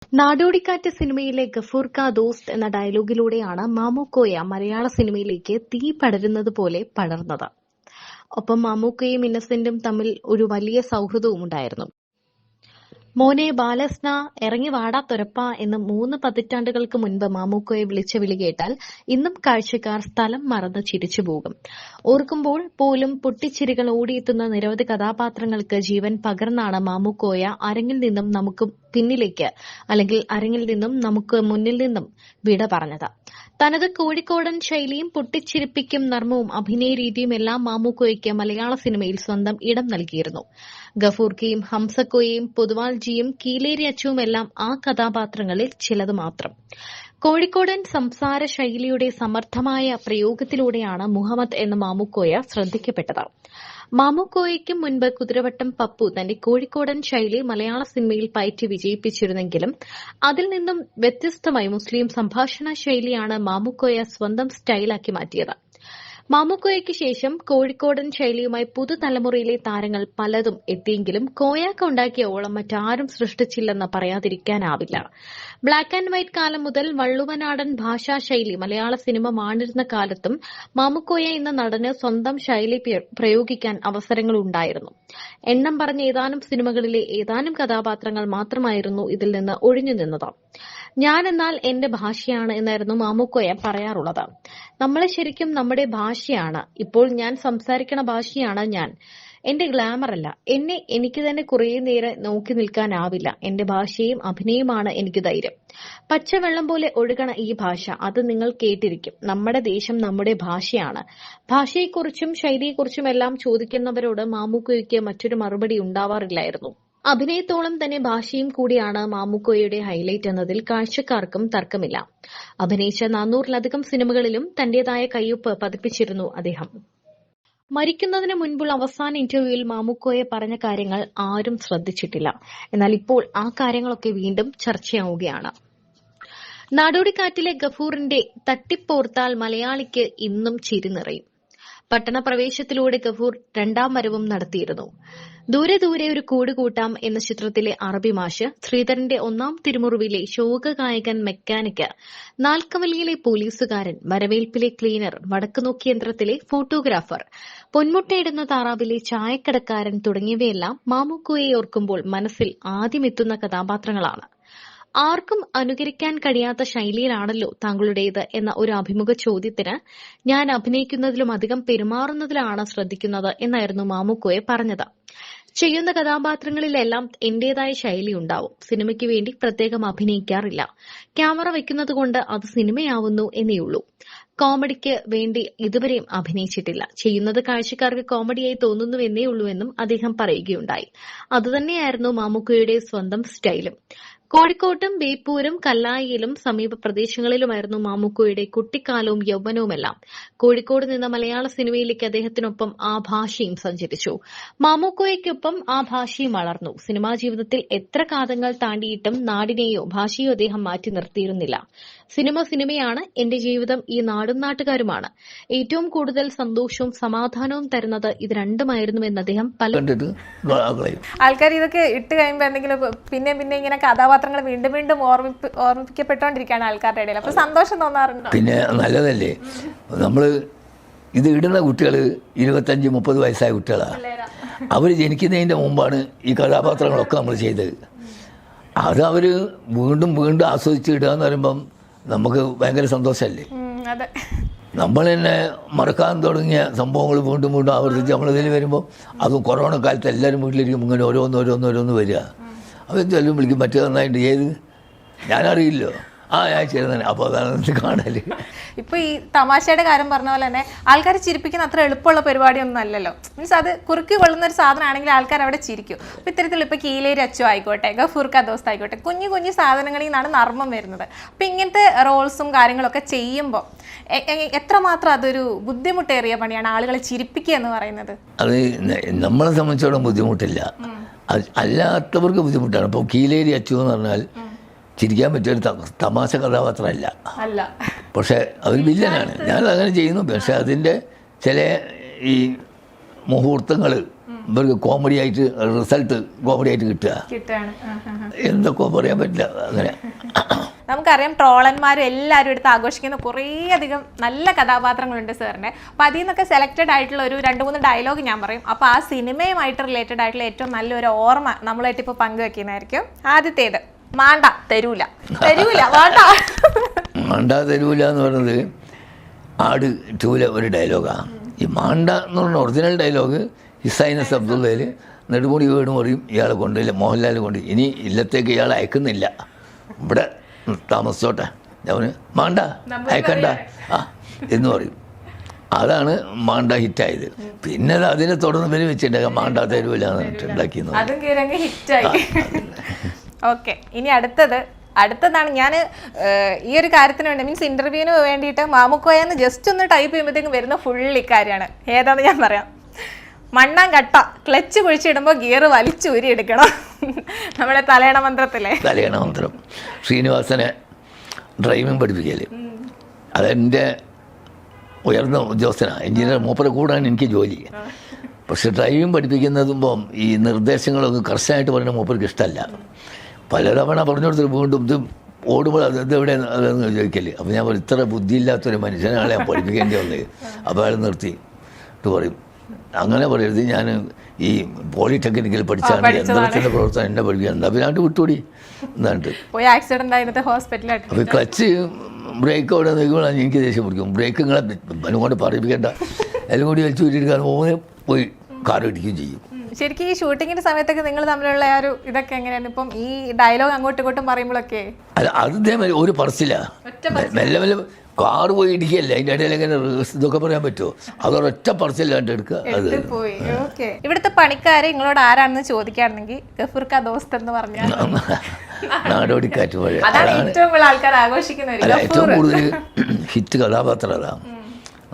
നാടോടിക്കാറ്റ് സിനിമയിലെ ഗഫൂർ കാ ദോസ്ത് എന്ന ഡയലോഗിലൂടെയാണ് മാമുക്കോയ മലയാള സിനിമയിലേക്ക് തീ പടരുന്നത് പോലെ പടർന്നത്. ഒപ്പം മാമുക്കോയും ഇന്നസെന്റും തമ്മിൽ ഒരു വലിയ സൗഹൃദവും ഉണ്ടായിരുന്നു. മോനെ ബാലസ്ന ഇറങ്ങി വാടാ തുരപ്പ എന്ന് 3 പതിറ്റാണ്ടുകൾക്ക് മുൻപ് മാമുക്കോയെ വിളിച്ച വിളി കേട്ടാൽ ഇന്നും കാഴ്ചക്കാർ സ്ഥലം മറന്ന് ചിരിച്ചുപോകും. ഓർക്കുമ്പോൾ പോലും പൊട്ടിച്ചിരികൾ ഓടിയെത്തുന്ന നിരവധി കഥാപാത്രങ്ങൾക്ക് ജീവൻ പകർന്നാണ് മാമുക്കോയ അരങ്ങിൽ നിന്നും നമുക്ക് പിന്നിലേക്ക് അല്ലെങ്കിൽ അരങ്ങിൽ നിന്നും നമുക്ക് മുന്നിൽ നിന്നും വിട പറഞ്ഞത്. തനത് കോഴിക്കോടൻ ശൈലിയും പൊട്ടിച്ചിരിപ്പിക്കും നർമ്മവും അഭിനയ രീതിയും എല്ലാം മാമുക്കോയ്ക്ക് മലയാള സിനിമയിൽ സ്വന്തം ഇടം നൽകിയിരുന്നു. ഗഫൂർക്കയും ഹംസക്കോയും പൊതുവാൾജിയും കീലേരി അച്ചുവുമെല്ലാം ആ കഥാപാത്രങ്ങളിൽ ചിലത് മാത്രം. കോഴിക്കോടൻ സംസാര ശൈലിയുടെ സമർത്ഥമായ പ്രയോഗത്തിലൂടെയാണ് മുഹമ്മദ് എന്ന മാമുക്കോയ ശ്രദ്ധിക്കപ്പെട്ടത്. മാമുക്കോയയ്ക്കും മുൻപ് കുതിരവട്ടം പപ്പു തന്റെ കോഴിക്കോടൻ ശൈലി മലയാള സിനിമയിൽ പയറ്റി വിജയിപ്പിച്ചിരുന്നെങ്കിലും അതിൽ നിന്നും വ്യത്യസ്തമായി മുസ്ലിം സംഭാഷണ ശൈലിയാണ് മാമുക്കോയ സ്വന്തം സ്റ്റൈലാക്കി മാറ്റിയത്. മാമുക്കോയയ്ക്ക് ശേഷം കോഴിക്കോടൻ ശൈലിയുമായി പുതുതലമുറയിലെ താരങ്ങൾ പലതും എത്തിയെങ്കിലും കോയാക്ക ഉണ്ടാക്കിയ ഓളം മറ്റാരും സൃഷ്ടിച്ചില്ലെന്ന് പറയാതിരിക്കാനാവില്ല. ബ്ലാക്ക് ആൻഡ് വൈറ്റ് കാലം മുതൽ വള്ളുവനാടൻ ഭാഷാശൈലി മലയാള സിനിമ മാണിരുന്ന കാലത്തും മാമുക്കോയ എന്ന നടന് സ്വന്തം ശൈലി പ്രയോഗിക്കാൻ അവസരങ്ങളുണ്ടായിരുന്നു. എണ്ണം പറഞ്ഞ ഏതാനും സിനിമകളിലെ ഏതാനും കഥാപാത്രങ്ങൾ മാത്രമായിരുന്നു ഇതിൽ നിന്ന് ഒഴിഞ്ഞു നിന്നത്. ഞാനെന്നാൽ എന്റെ ഭാഷയാണ് എന്നായിരുന്നു മാമുക്കോയ പറയാറുള്ളത്. നമ്മളെ ശരിക്കും നമ്മുടെ ഭാഷയാണ്. ഇപ്പോൾ ഞാൻ സംസാരിക്കണ ഭാഷയാണ് ഞാൻ. എന്റെ ഗ്ലാമർ അല്ല. എനിക്ക് തന്നെ കുറേ നേരം നോക്കി നിൽക്കാനാവില്ല. എന്റെ ഭാഷയും അഭിനയമാണ് എനിക്ക് ധൈര്യം. പച്ചവെള്ളം പോലെ ഒഴുകണ ഈ ഭാഷ, അത് നിങ്ങൾ കേട്ടിരിക്കും. നമ്മുടെ ദേശം നമ്മുടെ ഭാഷയാണ്. ഭാഷയെക്കുറിച്ചും ശൈലിയെക്കുറിച്ചും എല്ലാം ചോദിക്കുന്നവരോട് മാമുക്കോയ്ക്ക് മറ്റൊരു മറുപടി ഉണ്ടാവാറില്ലായിരുന്നു. അഭിനയത്തോളം തന്നെ ഭാഷയും കൂടിയാണ് മാമുക്കോയുടെ ഹൈലൈറ്റ് എന്നതിൽ കാഴ്ചക്കാർക്കും തർക്കമില്ല. അഭിനയിച്ച 400-ലധികം സിനിമകളിലും തന്റേതായ കയ്യൊപ്പ് പതിപ്പിച്ചിരുന്നു അദ്ദേഹം. മരിക്കുന്നതിന് മുൻപുള്ള അവസാന ഇന്റർവ്യൂവിൽ മാമുക്കോയ പറഞ്ഞ കാര്യങ്ങൾ ആരും ശ്രദ്ധിച്ചിട്ടില്ല. എന്നാൽ ഇപ്പോൾ ആ കാര്യങ്ങളൊക്കെ വീണ്ടും ചർച്ചയാവുകയാണ്. നാടോടിക്കാറ്റിലെ ഗഫൂറിന്റെ തട്ടിപ്പോർത്താൽ മലയാളിക്ക് ഇന്നും ചിരി നിറയും. പട്ടണപ്രവേശത്തിലൂടെ ഗഫൂർ 2ാം വരവും നടത്തിയിരുന്നു. ദൂരെ ദൂരെ ഒരു കൂട് കൂട്ടാം എന്ന ചിത്രത്തിലെ അറബി മാഷ്, ശ്രീധരന്റെ 1ാം തിരുമുറിവിലെ ശോകഗായകൻ, മെക്കാനിക്ക്, നാൽക്കവലിയിലെ പോലീസുകാരൻ, വരവേൽപ്പിലെ ക്ലീനർ, വടക്കുനോക്കി യന്ത്രത്തിലെ ഫോട്ടോഗ്രാഫർ, പൊന്മുട്ടയിടുന്ന താറാവിലെ ചായക്കടക്കാരൻ തുടങ്ങിയവയെല്ലാം മാമുക്കോയെ ഓർക്കുമ്പോൾ മനസ്സിൽ ആദ്യമെത്തുന്ന കഥാപാത്രങ്ങളാണ്. ആർക്കും അനുകരിക്കാൻ കഴിയാത്ത ശൈലിയിലാണല്ലോ താങ്കളുടേത് എന്ന ഒരു അഭിമുഖ ചോദ്യത്തിന് ഞാൻ അഭിനയിക്കുന്നതിലും അധികം പെരുമാറുന്നതിലാണ് ശ്രദ്ധിക്കുന്നത് എന്നായിരുന്നു മാമുക്കോയ പറഞ്ഞത്. ചെയ്യുന്ന കഥാപാത്രങ്ങളിലെല്ലാം എന്റേതായ ശൈലി ഉണ്ടാവും. സിനിമയ്ക്ക് വേണ്ടി പ്രത്യേകം അഭിനയിക്കാറില്ല. ക്യാമറ വെക്കുന്നതുകൊണ്ട് അത് സിനിമയാവുന്നു എന്നേയുള്ളൂ. കോമഡിക്ക് വേണ്ടി ഇതുവരെയും അഭിനയിച്ചിട്ടില്ല. ചെയ്യുന്നത് കാഴ്ചക്കാർക്ക് കോമഡിയായി തോന്നുന്നുവെന്നേ ഉള്ളൂവെന്നും അദ്ദേഹം പറയുകയുണ്ടായി. അതുതന്നെയായിരുന്നു മാമുക്കോയുടെ സ്വന്തം സ്റ്റൈലും. കോഴിക്കോട്ടും ബേപ്പൂരും കല്ലായിയിലും സമീപ പ്രദേശങ്ങളിലുമായിരുന്നു മാമുക്കോയുടെ കുട്ടിക്കാലവും യൗവനവുമെല്ലാം. കോഴിക്കോട് നിന്ന് മലയാള സിനിമയിലേക്ക് അദ്ദേഹത്തിനൊപ്പം ആ ഭാഷയും സഞ്ചരിച്ചു. മാമുക്കോയ്ക്കൊപ്പം ആ ഭാഷയും വളർന്നു. സിനിമാ ജീവിതത്തിൽ എത്ര കാതങ്ങൾ താണ്ടിയിട്ടും നാടിനെയോ ഭാഷയോ അദ്ദേഹം മാറ്റി നിർത്തിയിരുന്നില്ല. സിനിമ സിനിമയാണ്, എന്റെ ജീവിതം ഈ നാടും നാട്ടുകാരുമാണ്. ഏറ്റവും കൂടുതൽ സന്തോഷവും സമാധാനവും തരുന്നത് ഇത് രണ്ടുമായിരുന്നുവെന്ന് അദ്ദേഹം ആൾക്കാർ ഇതൊക്കെ ഇട്ട് കഴിയുമ്പോൾ എന്തെങ്കിലും പിന്നെ ഇങ്ങനെ കഥാപാത്രങ്ങൾ വീണ്ടും വീണ്ടും ഓർമ്മിപ്പിക്കപ്പെട്ടോണ്ടിരിക്കുകയാണ് ആൾക്കാരുടെ ഇടയിൽ. അപ്പൊ സന്തോഷം തോന്നാറുണ്ടോ? പിന്നെ നല്ലതല്ലേ. നമ്മള് ഇത് ഇടുന്ന കുട്ടികൾ 25-30 വയസ്സായ കുട്ടികളാണ്. അവർ ജനിക്കുന്നതിന്റെ മുമ്പാണ് ഈ കഥാപാത്രങ്ങളൊക്കെ നമ്മൾ ചെയ്തത്. അത് അവര് വീണ്ടും വീണ്ടും ആസ്വദിച്ച് ഇടുക എന്ന് പറയുമ്പം നമുക്ക് ഭയങ്കര സന്തോഷമല്ലേ. നമ്മൾ തന്നെ മറക്കാൻ തുടങ്ങിയ സംഭവങ്ങൾ വീണ്ടും വീണ്ടും ആവർത്തിച്ച് നമ്മളിതിൽ വരുമ്പോൾ അതും കൊറോണ കാലത്ത് എല്ലാവരും വീട്ടിലിരിക്കും ഇങ്ങനെ ഓരോന്ന് വരിക. അവർ ചെല്ലും വിളിക്കും മറ്റേ നന്നായിട്ട് ഏത് ഞാനറിയില്ലോ ഞാൻ ചേർന്നെ. അപ്പോൾ അതാണ് കാണല്. ഇപ്പൊ ഈ തമാശയുടെ കാര്യം പറഞ്ഞ പോലെ തന്നെ ആൾക്കാർ ചിരിപ്പിക്കുന്ന അത്ര എളുപ്പമുള്ള പരിപാടിയൊന്നും അല്ലല്ലോ. മീൻസ് അത് കുറുക്കി കൊള്ളുന്ന ഒരു സാധനമാണെങ്കിൽ ആൾക്കാർ അവിടെ ചിരിക്കും. അപ്പൊ ഇത്തരത്തിൽ ഇപ്പൊ കീലേരി അച്ചു ആയിക്കോട്ടെ, ഗഫൂർ കാ ദോസ്ത് ആയിക്കോട്ടെ, കുഞ്ഞു കുഞ്ഞു സാധനങ്ങളിൽ നിന്നാണ് നർമ്മം വരുന്നത്. അപ്പൊ ഇങ്ങനത്തെ റോൾസും കാര്യങ്ങളൊക്കെ ചെയ്യുമ്പോൾ എത്രമാത്രം അതൊരു ബുദ്ധിമുട്ടേറിയ പണിയാണ് ആളുകളെ ചിരിപ്പിക്കുക എന്ന് പറയുന്നത്. അത് നമ്മളെ സംബന്ധിച്ചോളം ബുദ്ധിമുട്ടില്ല, അല്ലാത്തവർക്ക് ബുദ്ധിമുട്ടാണ്. ഇപ്പോൾ കീലേരി അച്ചു എന്ന് പറഞ്ഞാൽ ചിരിക്കാൻ പറ്റിയൊരു തമാശ കഥാപാത്രമല്ല, പക്ഷെ അവർ വില്ലനാണ്. ഞാനത് അങ്ങനെ ചെയ്യുന്നു. പക്ഷെ അതിൻ്റെ ചില ഈ മുഹൂർത്തങ്ങൾ ഇവർക്ക് കോമഡി ആയിട്ട് റിസൾട്ട് കോമഡി ആയിട്ട് കിട്ടുക. എന്തൊക്കെ പറയാൻ പറ്റില്ല അങ്ങനെ. നമുക്കറിയാം ട്രോളന്മാരും എല്ലാവരും എടുത്ത് ആഘോഷിക്കുന്ന കുറേ അധികം നല്ല കഥാപാത്രങ്ങളുണ്ട് സാറിൻ്റെ. അപ്പോൾ അതിൽ നിന്നൊക്കെ സെലക്റ്റഡ് ആയിട്ടുള്ള ഒരു 2-3 ഡയലോഗ് ഞാൻ പറയും. അപ്പോൾ ആ സിനിമയുമായിട്ട് റിലേറ്റഡ് ആയിട്ടുള്ള ഏറ്റവും നല്ലൊരു ഓർമ്മ നമ്മളായിട്ട് ഇപ്പോൾ പങ്കുവെക്കുന്നതായിരിക്കും. ആദ്യത്തേത്, മാണ്ട തരൂല തരൂല മാണ്ട. മാണ്ട തരൂല എന്ന് പറയുന്നത് ആട് 2-ലെ ഒരു ഡയലോഗാണ്. ഈ മാണ്ട എന്ന് പറഞ്ഞ ഒറിജിനൽ ഡയലോഗ് ഹിസൈനസ് അബ്ദുള്ളയിൽ നെടുമുടി വീടും പറയും ഇയാളെ കൊണ്ടില്ല, മോഹൻലാൽ കൊണ്ട് ഇനി ഇല്ലത്തേക്ക് ഇയാളെ അയക്കുന്നില്ല, ഇവിടെ താമസിച്ചോട്ടെ, ഞാൻ മാണ്ട അയക്കണ്ട എന്ന് പറയും. അതാണ് മാണ്ട ഹിറ്റായത്. പിന്നെ അതിനെ തുടർന്ന് പേര് വെച്ചിട്ടുണ്ടാകാം മാണ്ട തരൂല എന്നിട്ട് ഉണ്ടാക്കിയെന്ന്. ഓക്കെ, ഇനി അടുത്തതാണ്. ഞാൻ ഈ ഒരു കാര്യത്തിന് വേണ്ടി മീൻസ് ഇന്റർവ്യൂവിന് വേണ്ടിയിട്ട് മാമുക്കോയെന്ന് ജസ്റ്റ് ഒന്ന് ടൈപ്പ് ചെയ്യുമ്പോഴത്തേക്കും വരുന്ന ഫുൾ ഇക്കാര്യമാണ്. ഏതാണെന്ന് ഞാൻ പറയാം. മണ്ണാൻ കട്ട ക്ലച്ച് കുഴിച്ചിടുമ്പോൾ ഗിയർ വലിച്ചൂരി എടുക്കണം. നമ്മുടെ തലയണ മന്ത്രം ശ്രീനിവാസനെ ഡ്രൈവിംഗ് പഠിപ്പിക്കല്. അതെൻ്റെ ഉയർന്ന ഉദ്യോഗസ്ഥനാണ്, എഞ്ചിനീയർ. മൂപ്പരെ കൂടാണ് എനിക്ക് ജോലി. പക്ഷെ ഡ്രൈവിംഗ് പഠിപ്പിക്കുന്നതുമ്പോൾ ഈ നിർദ്ദേശങ്ങളൊക്കെ കർശനമായിട്ട് പറയുന്ന മൂപ്പർക്ക് ഇഷ്ടമല്ല. പലതവണ പറഞ്ഞു കൊടുത്തിട്ട് വീണ്ടും ഇത് ഓടുമ്പോൾ അതെവിടെ അതെന്ന് ചോദിക്കല്. അപ്പോൾ ഞാൻ പറയും ഇത്ര ബുദ്ധിയില്ലാത്തൊരു മനുഷ്യനാളെ ഞാൻ പഠിപ്പിക്കേണ്ടി വന്നത്. അപ്പോൾ അയാൾ നിർത്തി പറയും അങ്ങനെ പറയരുത്, ഞാൻ ഈ പോളിടെക്നിക്കൽ പഠിച്ചാണ് യന്ത്രത്തിൻ്റെ പ്രവർത്തനം എന്നെ പഠിപ്പിക്കാൻ. എന്താ പിന്നെ അങ്ങോട്ട് വിട്ടുകൂടി എന്നിട്ട് അപ്പോൾ ക്ലച്ച് ബ്രേക്ക് അവിടെ നിൽക്കുമ്പോഴാണ് എനിക്ക് ദേഷ്യം പിടിക്കും. ബ്രേക്ക് നിങ്ങളെ കൊണ്ട് പറയിപ്പിക്കേണ്ട, എല്ലാം കൂടി വലിച്ചു വിട്ടിരിക്കാൻ പോയി കാർ ഇടിക്കുകയും ചെയ്യും. ശരിക്കും ഈ ഷൂട്ടിങ്ങിന്റെ സമയത്തൊക്കെ നിങ്ങൾ തമ്മിലുള്ള ആ ഒരു ഇതൊക്കെ എങ്ങനെയാണ്? ഇപ്പം ഈ ഡയലോഗ് അങ്ങോട്ടും ഇങ്ങോട്ടും പറയുമ്പോഴൊക്കെ അല്ല അത് ഇതേമാതിരി ഒരു പറച്ചില്ല, മെല്ലെ മെല്ലെ കാറ് പോയി ഇടിക്കുകയല്ലേ, അതിൻ്റെ ഇടയിൽ എങ്ങനെ ഇതൊക്കെ പറയാൻ പറ്റുമോ? അതൊരൊറ്റ പറച്ചില്ലാണ്ട് എടുക്കുക. അത് ഇവിടുത്തെ പണിക്കാരെ നിങ്ങളോട് ആരാണെന്ന് ചോദിക്കുകയാണെങ്കിൽ ഗഫൂർക്ക ദോസ്ത് എന്ന് പറഞ്ഞാൽ നാടോടിക്കാറ്റ് മഴ ആൾക്കാർ ഏറ്റവും കൂടുതൽ ഹിറ്റ് കഥാപാത്രം അതാണ്.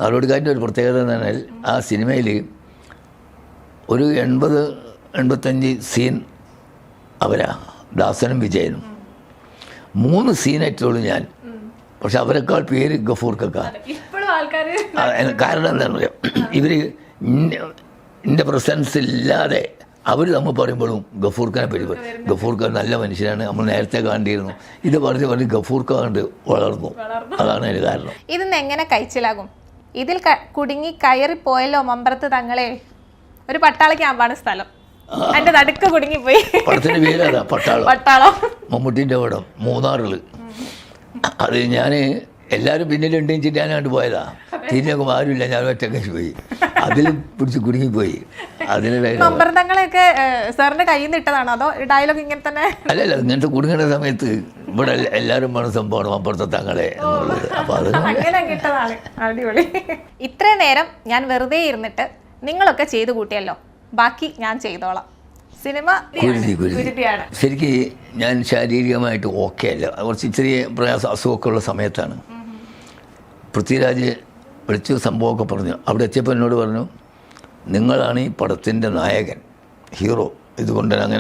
നാടോടിക്കാറ്റിൻ്റെ ഒരു പ്രത്യേകത എന്ന് പറഞ്ഞാൽ ആ സിനിമയിൽ ഒരു 80-85 സീൻ അവരാ, ദാസനും വിജയനും. 3 സീനായിട്ടുള്ളൂ ഞാൻ. പക്ഷെ അവരെക്കാൾ പേര് ഗഫൂർക്ക. കാരണം എന്താണെന്ന് പറയാം, ഇവർ എൻ്റെ പ്രസൻസ് ഇല്ലാതെ അവർ നമ്മൾ പറയുമ്പോഴും ഗഫൂർഖാനെ പറ്റി പറയും. ഗഫൂർഖാൻ നല്ല മനുഷ്യനാണ്, നമ്മൾ നേരത്തെ കണ്ടിരുന്നു. ഇത് പറഞ്ഞ് ഗഫൂർഖ കണ്ട് വളർന്നു. അതാണ് അതിന് കാരണം. ഇതിന്ന് എങ്ങനെ കഴിച്ചിലാകും? ഇതിൽ കുടുങ്ങി കയറിപ്പോയല്ലോ മമ്പറത്ത് തങ്ങളെ. ഒരു പട്ടാള ക്യാമ്പാണ് സ്ഥലം, അതിന്റെ നടുക്ക് കുടുങ്ങിപ്പോയി. പടത്തിന്റെ പേരതാ പട്ടാളം. മമ്മൂട്ടിൻ്റെ പടം മൂന്നാറിൽ. അത് ഞാൻ എല്ലാവരും പിന്നിലുണ്ടെന്ന് വെച്ചിട്ട് ഞാനാണ്ട് പോയതാ. തിരിഞ്ഞൊക്കെ ആരുമില്ല, ഞാൻ ഒറ്റയ്ക്ക് പോയി. അതിൽ പിടിച്ച് കുടുങ്ങിപ്പോയി. അതിന് മമ്പറത്തങ്ങളൊക്കെ സാറിന്റെ കയ്യിൽ നിന്ന് ഇട്ടതാണോ അതോ ഡയലോഗ് ഇങ്ങനെ തന്നെ? അല്ലല്ല, ഇങ്ങനത്തെ കുടുങ്ങുന്ന സമയത്ത് ഇവിടെ എല്ലാവരും വേണം സംഭവമാണ് മമ്പറത്തെ തങ്ങളെ എന്നുള്ളത്. അപ്പൊ അത് അങ്ങനെ കിട്ടതാണ്. അടിപൊളി. ഇത്രയും നേരം ഞാൻ വെറുതെ ഇരുന്നിട്ട് നിങ്ങളൊക്കെ ചെയ്തു കൂട്ടിയല്ലോ, ബാക്കി ഞാൻ ചെയ്തോളാം. സിനിമ ശരിക്ക് ഞാൻ ശാരീരികമായിട്ട് ഓക്കെ അല്ല, കുറച്ച് ചെറിയ പ്രയാസം അസുഖമൊക്കെ ഉള്ള സമയത്താണ്. പൃഥ്വിരാജ് വിളിച്ചു സംഭവമൊക്കെ പറഞ്ഞു. അവിടെ എത്തിയപ്പോൾ എന്നോട് പറഞ്ഞു, നിങ്ങളാണ് ഈ പടത്തിൻ്റെ നായകൻ, ഹീറോ. ഇതുകൊണ്ട് അങ്ങനെ